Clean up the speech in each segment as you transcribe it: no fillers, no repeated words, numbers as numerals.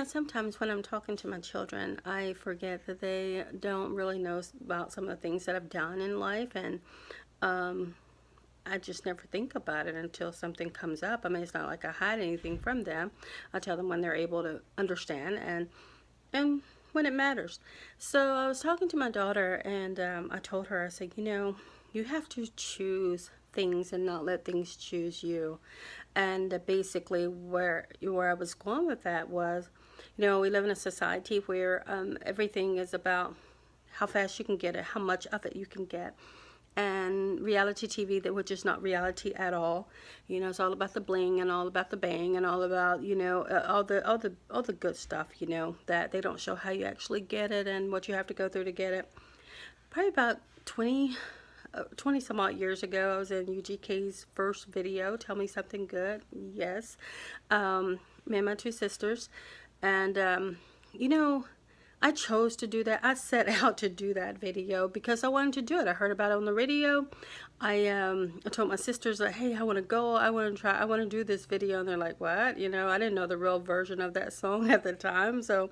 Sometimes when I'm talking to my children, I forget that they don't really know about some of the things that I've done in life, and um, I just never think about it until something comes up. I mean, it's not like I hide anything from them. I tell them when they're able to understand, and when it matters. So I was talking to my daughter, and I told her, I said, you have to choose things and not let things choose you. And basically, where I was going with that was, we live in a society where everything is about how fast you can get it, how much of it you can get, and reality TV that which is not reality at all. It's all about the bling and all about the bang and all about all the good stuff. That they don't show how you actually get it and what you have to go through to get it. Probably about 20 some odd years ago, I was in UGK's first video, Tell Me Something Good. Yes. Me and my two sisters. And, you know, I chose to do that. I set out to do that video because I wanted to do it. I heard about it on the radio. I told my sisters, like, hey, I want to go. I want to do this video. And they're like, what? I didn't know the real version of that song at the time. So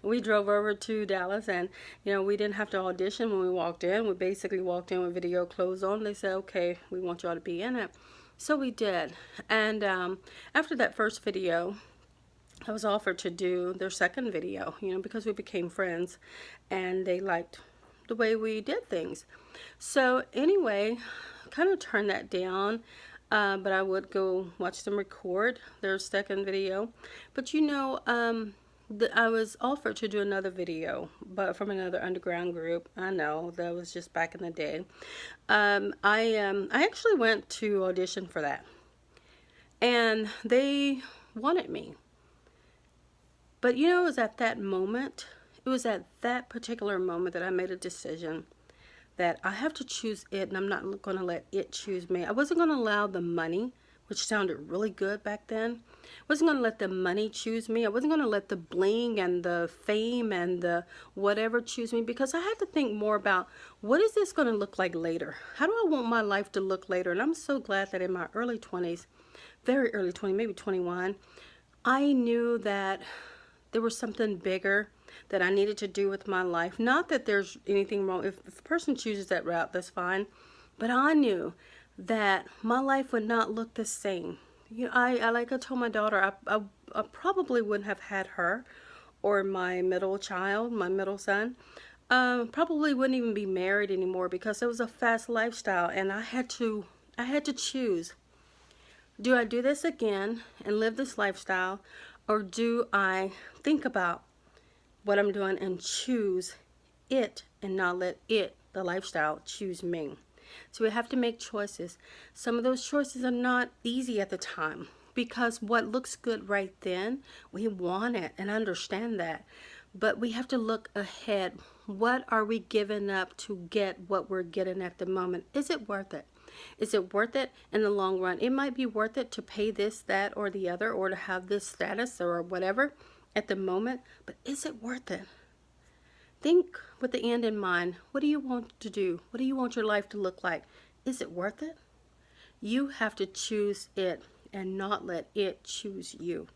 we drove over to Dallas, and, we didn't have to audition when we walked in. We basically walked in with video clothes on. They said, okay, we want y'all to be in it. So we did. And after that first video, I was offered to do their second video, because we became friends and they liked the way we did things. So anyway, kind of turned that down, but I would go watch them record their second video. But I was offered to do another video, but from another underground group. I know that was just back in the day. I actually went to audition for that, and they wanted me. But it was at that moment, it was at that particular moment that I made a decision that I have to choose it, and I'm not going to let it choose me. I wasn't going to allow the money, which sounded really good back then. I wasn't going to let the money choose me. I wasn't going to let the bling and the fame and the whatever choose me, because I had to think more about, what is this going to look like later? How do I want my life to look later? And I'm so glad that in my early 20s, very early 20s, maybe 21, I knew that there was something bigger that I needed to do with my life. Not that there's anything wrong. If a person chooses that route, that's fine. But I knew that my life would not look the same. I like I told my daughter, I probably wouldn't have had her or my middle child, my middle son. Probably wouldn't even be married anymore, because it was a fast lifestyle, and I had to choose. Do I do this again and live this lifestyle, or do I think about what I'm doing and choose it and not let it, the lifestyle, choose me? So we have to make choices. Some of those choices are not easy at the time, because what looks good right then, we want it, and understand that. But we have to look ahead. What are we giving up to get what we're getting at the moment? Is it worth it? Is it worth it in the long run? It might be worth it to pay this, that, or the other, or to have this status or whatever at the moment, but is it worth it? Think with the end in mind. What do you want to do? What do you want your life to look like? Is it worth it? You have to choose it and not let it choose you.